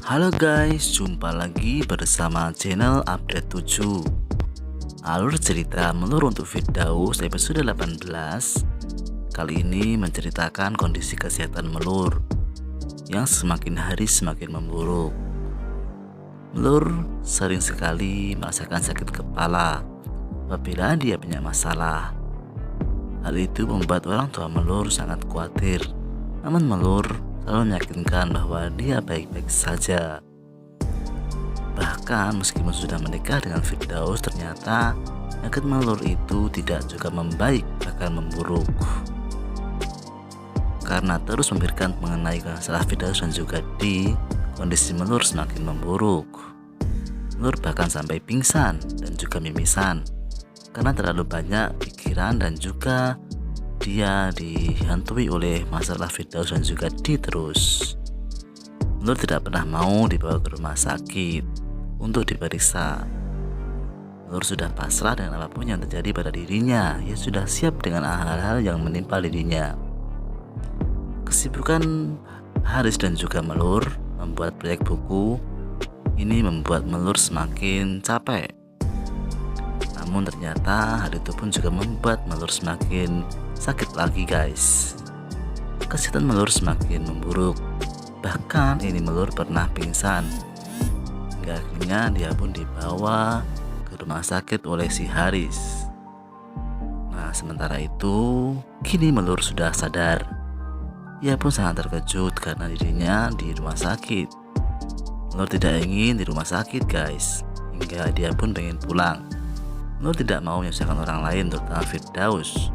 Halo guys, jumpa lagi bersama channel Update 7. Alur cerita Melur untuk Firdaus episode 18 kali ini menceritakan kondisi kesehatan Melur yang semakin hari semakin memburuk. Melur sering sekali merasakan sakit kepala apabila dia punya masalah. Hal itu membuat orang tua Melur sangat khawatir. Namun Melur selalu meyakinkan bahwa dia baik-baik saja. Bahkan meskipun sudah menikah dengan Firdaus, ternyata penyakit Melur itu tidak juga membaik, bahkan memburuk. Karena terus memberikan mengenai masalah Firdaus dan juga Di, kondisi Melur semakin memburuk. Melur bahkan sampai pingsan dan juga mimisan karena terlalu banyak pikiran dan juga dia dihantui oleh masalah Firdaus dan juga Di terus. Melur tidak pernah mau dibawa ke rumah sakit untuk diperiksa. Melur sudah pasrah dengan apapun yang terjadi pada dirinya. Ia sudah siap dengan hal-hal yang menimpa dirinya. Kesibukan Haris dan juga Melur membuat proyek buku ini membuat Melur semakin capek. Namun ternyata hal itu pun juga membuat Melur semakin sakit lagi guys. Kesehatan Melur semakin memburuk. Bahkan ini Melur pernah pingsan. Hingga akhirnya dia pun dibawa ke rumah sakit oleh si Haris. Nah sementara itu kini Melur sudah sadar. Ia pun sangat terkejut karena dirinya di rumah sakit. Melur tidak ingin di rumah sakit guys. Hingga dia pun pengen pulang. Melur tidak mau menyusahkan orang lain, terutama Firdaus.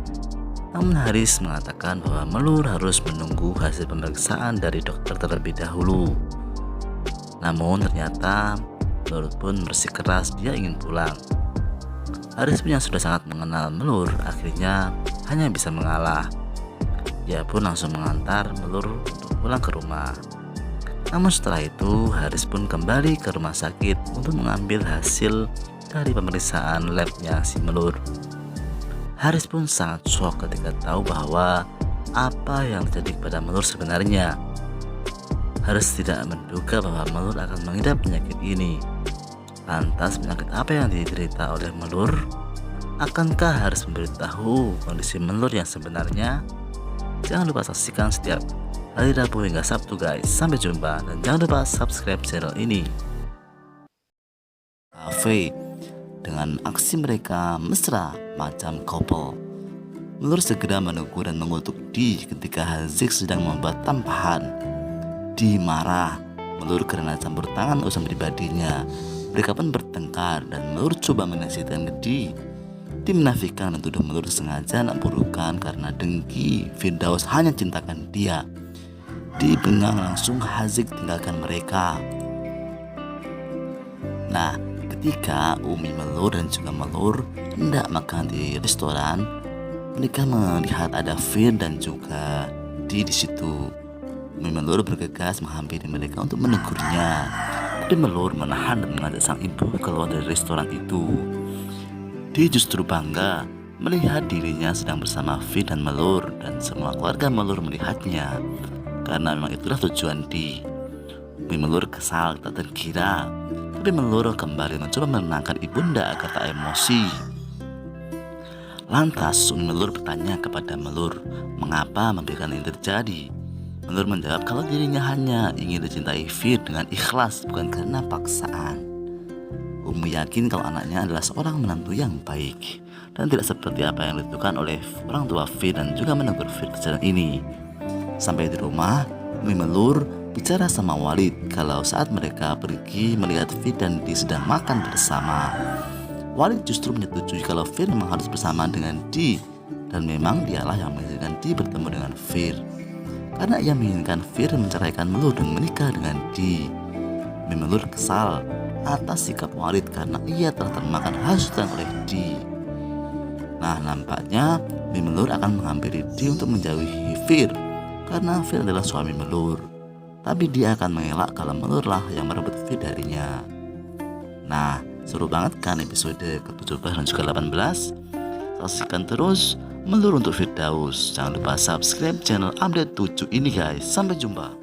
Namun Haris mengatakan bahwa Melur harus menunggu hasil pemeriksaan dari dokter terlebih dahulu. Namun ternyata Melur pun bersikeras dia ingin pulang. Haris pun yang sudah sangat mengenal Melur akhirnya hanya bisa mengalah. Dia pun langsung mengantar Melur untuk pulang ke rumah. Namun setelah itu Haris pun kembali ke rumah sakit untuk mengambil hasil dari pemeriksaan labnya si Melur. Haris pun sangat shock ketika tahu bahwa apa yang terjadi kepada Melur sebenarnya. Haris tidak menduga bahwa Melur akan mengidap penyakit ini. Lantas penyakit apa yang diderita oleh Melur? Akankah Haris memberitahu kondisi Melur yang sebenarnya? Jangan lupa saksikan setiap hari Rabu hingga Sabtu guys. Sampai jumpa dan jangan lupa subscribe channel ini. Cafe. Dengan aksi mereka mesra macam couple, Melur segera menegur dan mengutuk Di ketika Haziq sedang membuat tampahan. Di marah Melur karena campur tangan urusan pribadinya. Mereka pun bertengkar dan Melur coba menasihatkan ke Di. Di menafikan dan tuduh Melur sengaja memburukan karena dengki Firdaus hanya cintakan dia. Di bengang langsung Haziq tinggalkan mereka. Nah, ketika Umi Melur dan juga Melur hendak makan di restoran, mereka melihat ada Fir dan juga Di situ. Umi Melur bergegas menghampiri mereka untuk menegurnya. Tapi Melur menahan dan mengajak sang ibu keluar dari restoran itu. Di justru bangga melihat dirinya sedang bersama Fir dan Melur, dan semua keluarga Melur melihatnya karena memang itulah tujuan Di. Umi Melur kesal tak terkira. Tapi Melur kembali mencoba menenangkan ibunda agar tak emosi. Lantas Umi Melur bertanya kepada Melur mengapa membiarkan ini terjadi. Melur menjawab kalau dirinya hanya ingin dicintai Fir dengan ikhlas, bukan karena paksaan. Umi yakin kalau anaknya adalah seorang menantu yang baik dan tidak seperti apa yang dilakukan oleh orang tua Fir, dan juga menegur Fir kejadian ini. Sampai di rumah, Umi Melur bicara sama Walid kalau saat mereka pergi melihat Fir dan Di sedang makan bersama. Walid justru menyetujui kalau Fir memang harus bersama dengan Di, dan memang dialah yang mengizinkan Di bertemu dengan Fir karena ia menginginkan Fir menceraikan Melur dan menikah dengan Di. Melur kesal atas sikap Walid karena ia telah termakan hasutan oleh Di. Nah nampaknya Melur akan menghampiri Di untuk menjauhi Fir karena Fir adalah suami Melur. Tapi dia akan mengelak kalau Melur lah yang merebut Fir darinya. Nah, seru banget kan episode ke-17 dan juga 18? Saksikan terus Melur untuk Firdaus. Jangan lupa subscribe channel Update 7 ini guys. Sampai jumpa.